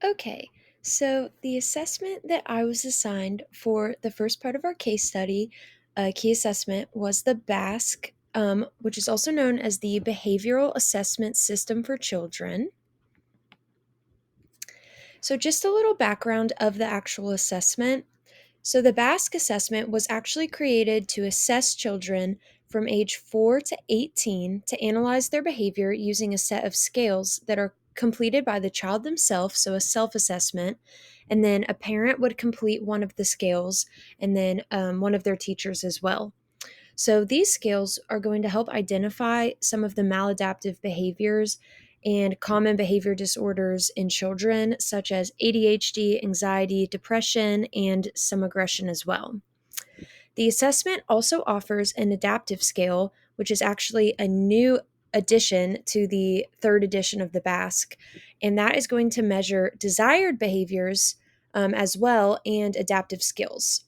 Okay, so the assessment that I was assigned for the first part of our case study, key assessment, was the BASC, which is also known as the Behavioral Assessment System for Children. So, just a little background of the actual assessment. So, the BASC assessment was actually created to assess children from age 4 to 18 to analyze their behavior using a set of scales that are completed by the child themselves, so a self assessment, and then a parent would complete one of the scales, and then one of their teachers as well. So, these skills are going to help identify some of the maladaptive behaviors and common behavior disorders in children, such as ADHD, anxiety, depression, and some aggression as well. The assessment also offers an adaptive scale, which is actually a new addition to the third edition of the BASC, and that is going to measure desired behaviors as well and adaptive skills.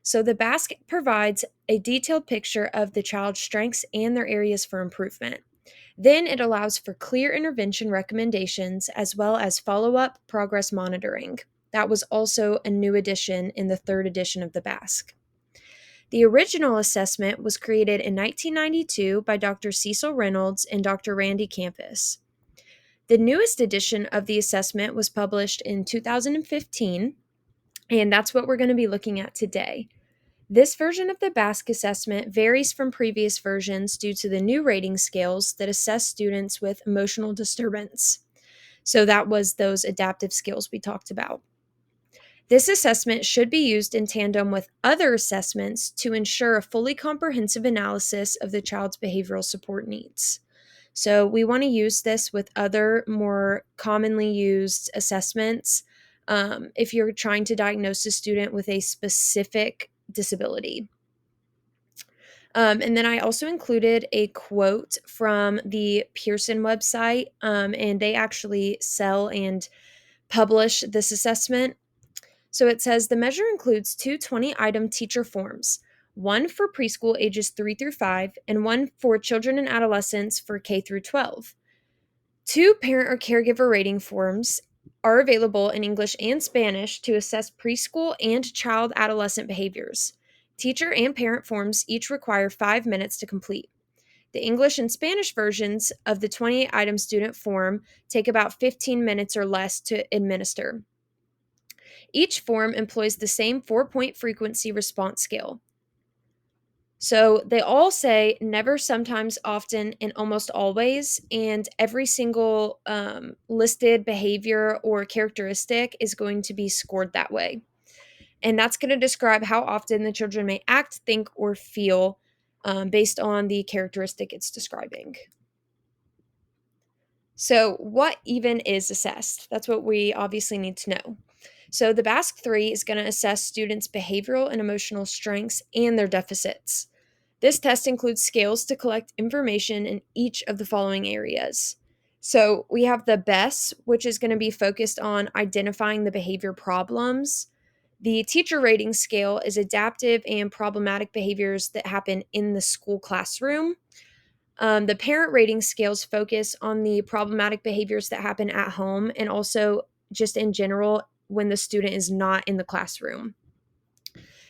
So the BASC provides a detailed picture of the child's strengths and their areas for improvement. Then it allows for clear intervention recommendations as well as follow up progress monitoring. That was also a new addition in the third edition of the BASC. The original assessment was created in 1992 by Dr. Cecil Reynolds and Dr. Randy Campus. The newest edition of the assessment was published in 2015, and that's what we're going to be looking at today. This version of the BASC assessment varies from previous versions due to the new rating scales that assess students with emotional disturbance. So, that was those adaptive skills we talked about. This assessment should be used in tandem with other assessments to ensure a fully comprehensive analysis of the child's behavioral support needs. So, we want to use this with other more commonly used assessments if you're trying to diagnose a student with a specific disability. And then I also included a quote from the Pearson website, and they actually sell and publish this assessment. So it says the measure includes two 20-item teacher forms, one for preschool ages 3 through 5 and one for children and adolescents for K through 12. Two parent or caregiver rating forms are available in English and Spanish to assess preschool and child adolescent behaviors. Teacher and parent forms each require 5 minutes to complete. The English and Spanish versions of the 28-item student form take about 15 minutes or less to administer. Each form employs the same 4-point frequency response scale. So they all say never, sometimes, often, and almost always, and every single listed behavior or characteristic is going to be scored that way. And that's going to describe how often the children may act, think, or feel based on the characteristic it's describing. So, what even is assessed? That's what we obviously need to know. So, the BASC 3 is going to assess students' behavioral and emotional strengths and their deficits. This test includes scales to collect information in each of the following areas. So, we have the BESS, which is going to be focused on identifying the behavior problems. The teacher rating scale is adaptive and problematic behaviors that happen in the school classroom. The parent rating scales focus on the problematic behaviors that happen at home and also just in general when the student is not in the classroom.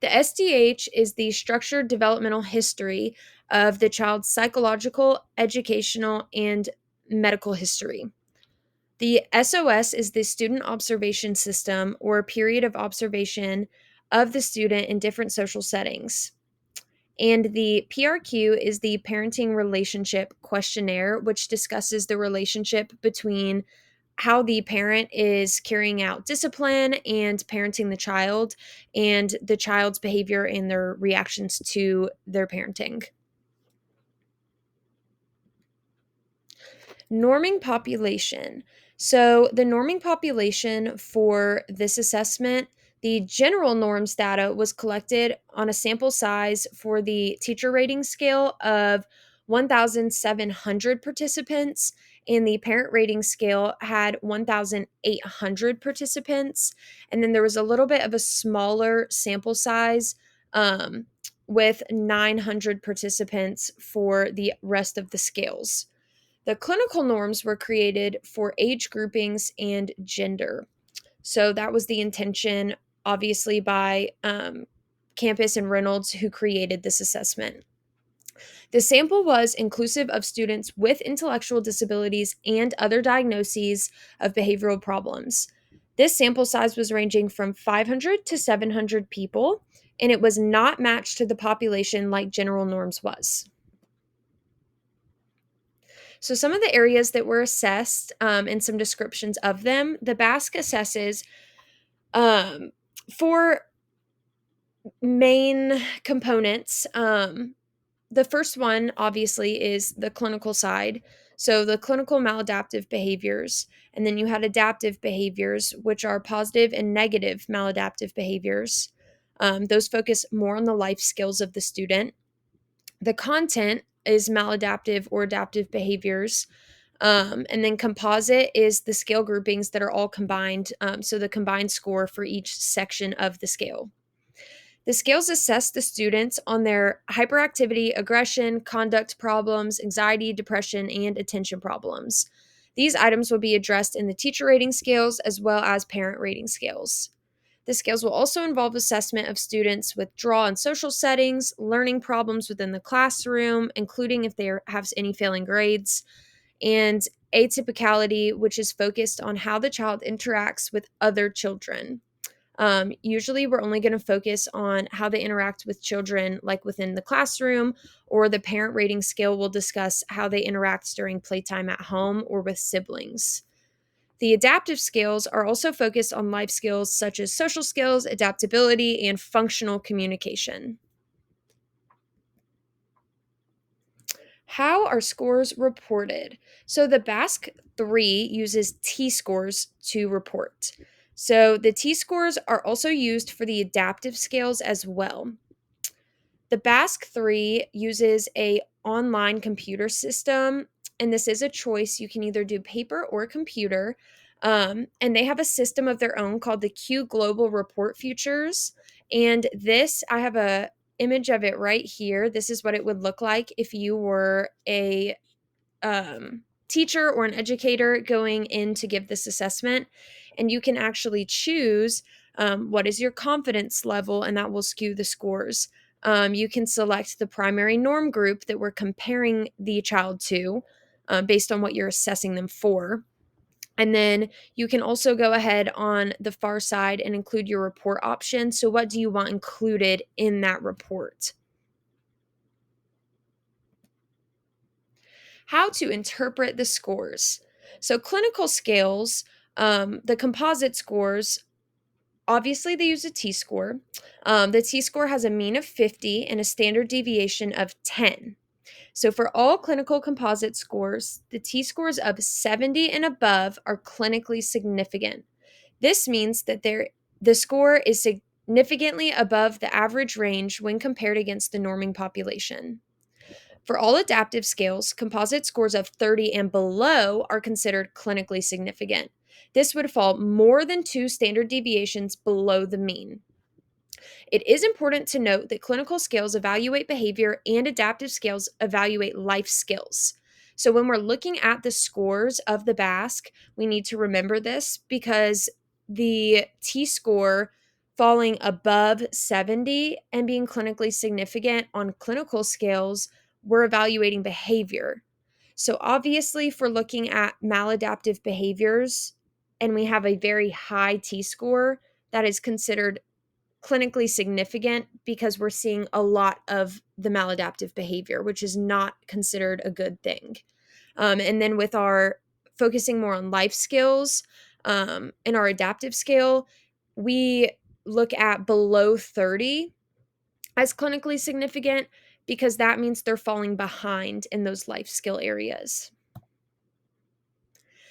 The SDH is the structured developmental history of the child's psychological, educational, and medical history. The SOS is the student observation system or period of observation of the student in different social settings. And the PRQ is the parenting relationship questionnaire, which discusses the relationship between how the parent is carrying out discipline and parenting the child, and the child's behavior and their reactions to their parenting. Norming population. So, the norming population for this assessment, the general norms data was collected on a sample size for the teacher rating scale of 1,700 participants, and the parent rating scale had 1,800 participants. And then there was a little bit of a smaller sample size with 900 participants for the rest of the scales. The clinical norms were created for age groupings and gender. So that was the intention, obviously, by Campus and Reynolds, who created this assessment. The sample was inclusive of students with intellectual disabilities and other diagnoses of behavioral problems. This sample size was ranging from 500 to 700 people, and it was not matched to the population like general norms was. So, some of the areas that were assessed and some descriptions of them, the BASC assesses um, four main components. The first one, obviously, is the clinical side. So, the clinical maladaptive behaviors. And then you had adaptive behaviors, which are positive and negative maladaptive behaviors. Those focus more on the life skills of the student. The content is maladaptive or adaptive behaviors. And then composite is the scale groupings that are all combined. So, the combined score for each section of the scale. The scales assess the students on their hyperactivity, aggression, conduct problems, anxiety, depression, and attention problems. These items will be addressed in the teacher rating scales as well as parent rating scales. The scales will also involve assessment of students' withdrawal in social settings, learning problems within the classroom, including if they have any failing grades, and atypicality, which is focused on how the child interacts with other children. Usually, we're only going to focus on how they interact with children, like within the classroom, or the parent rating scale will discuss how they interact during playtime at home or with siblings. The adaptive skills are also focused on life skills such as social skills, adaptability, and functional communication. How are scores reported? So the BASC 3 uses T scores to report. So the T scores are also used for the adaptive scales as well. The BASC 3 uses a online computer system, and this is a choice. You can either do paper or computer. And they have a system of their own called the Q Global Report Futures. And this, I have a image of it right here. This is what it would look like if you were a teacher or an educator going in to give this assessment. And you can actually choose what is your confidence level, and that will skew the scores. You can select the primary norm group that we're comparing the child to based on what you're assessing them for. And then you can also go ahead on the far side and include your report option. So, what do you want included in that report? How to interpret the scores. So, clinical scales, the composite scores, obviously they use a T score. The T score has a mean of 50 and a standard deviation of 10. So, for all clinical composite scores, the T scores of 70 and above are clinically significant. This means that the score is significantly above the average range when compared against the norming population. For all adaptive scales, composite scores of 30 and below are considered clinically significant. This would fall more than 2 standard deviations below the mean. It is important to note that clinical scales evaluate behavior and adaptive scales evaluate life skills. So when we're looking at the scores of the BASC, we need to remember this because the T score falling above 70 and being clinically significant on clinical scales, we're evaluating behavior. So obviously, if we're looking at maladaptive behaviors and we have a very high T score, that is considered clinically significant because we're seeing a lot of the maladaptive behavior, which is not considered a good thing. And then with our focusing more on life skills in our adaptive scale, we look at below 30 as clinically significant because that means they're falling behind in those life skill areas.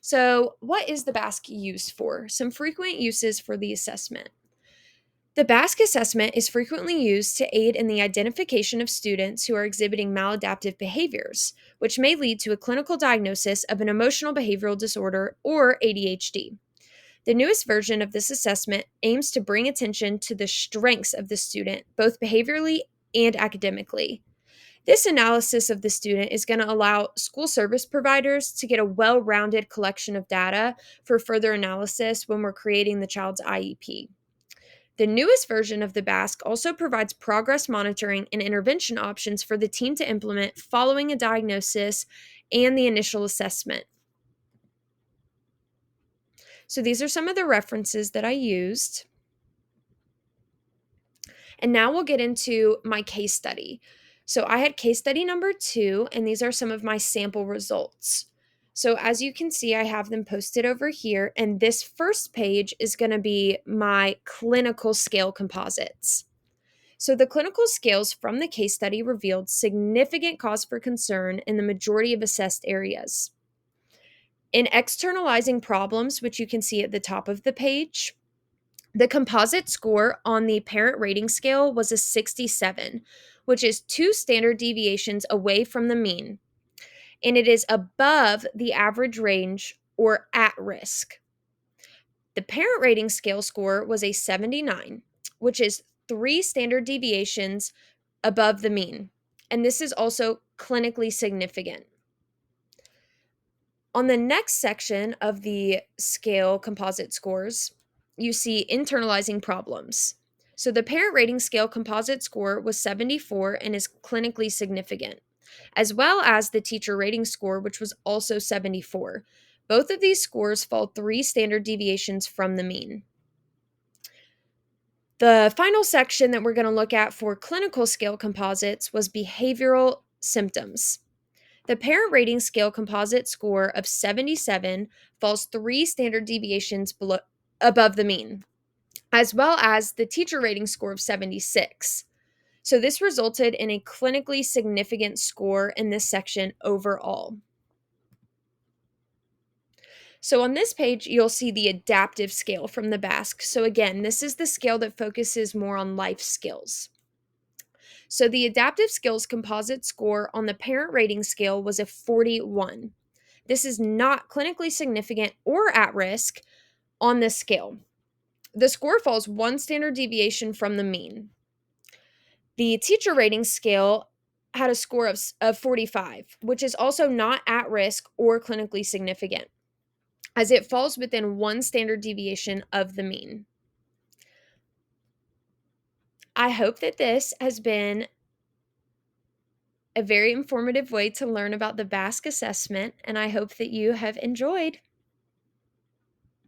So, what is the BASC used for? Some frequent uses for the assessment. The BASC assessment is frequently used to aid in the identification of students who are exhibiting maladaptive behaviors, which may lead to a clinical diagnosis of an emotional behavioral disorder or ADHD. The newest version of this assessment aims to bring attention to the strengths of the student, both behaviorally and academically. This analysis of the student is going to allow school service providers to get a well-rounded collection of data for further analysis when we're creating the child's IEP. The newest version of the BASC also provides progress monitoring and intervention options for the team to implement following a diagnosis and the initial assessment. So these are some of the references that I used. And now we'll get into my case study. So I had case study number 2, and these are some of my sample results. So as you can see, I have them posted over here, and this first page is going to be my clinical scale composites. So the clinical scales from the case study revealed significant cause for concern in the majority of assessed areas. In externalizing problems, which you can see at the top of the page, the composite score on the parent rating scale was a 67, which is 2 standard deviations away from the mean, and it is above the average range or at risk. The parent rating scale score was a 79, which is 3 standard deviations above the mean, and this is also clinically significant. On the next section of the scale composite scores, you see internalizing problems. So the parent rating scale composite score was 74 and is clinically significant, as well as the teacher rating score, which was also 74. Both of these scores fall 3 standard deviations from the mean. The final section that we're going to look at for clinical scale composites was behavioral symptoms. The parent rating scale composite score of 77 falls 3 standard deviations above the mean, as well as the teacher rating score of 76. So this resulted in a clinically significant score in this section overall. So on this page, you'll see the adaptive scale from the BASC. So again, this is the scale that focuses more on life skills. So the adaptive skills composite score on the parent rating scale was a 41. This is not clinically significant or at risk on this scale. The score falls 1 standard deviation from the mean. The teacher rating scale had a score of 45, which is also not at risk or clinically significant, as it falls within 1 standard deviation of the mean. I hope that this has been a very informative way to learn about the BASC assessment, and I hope that you have enjoyed.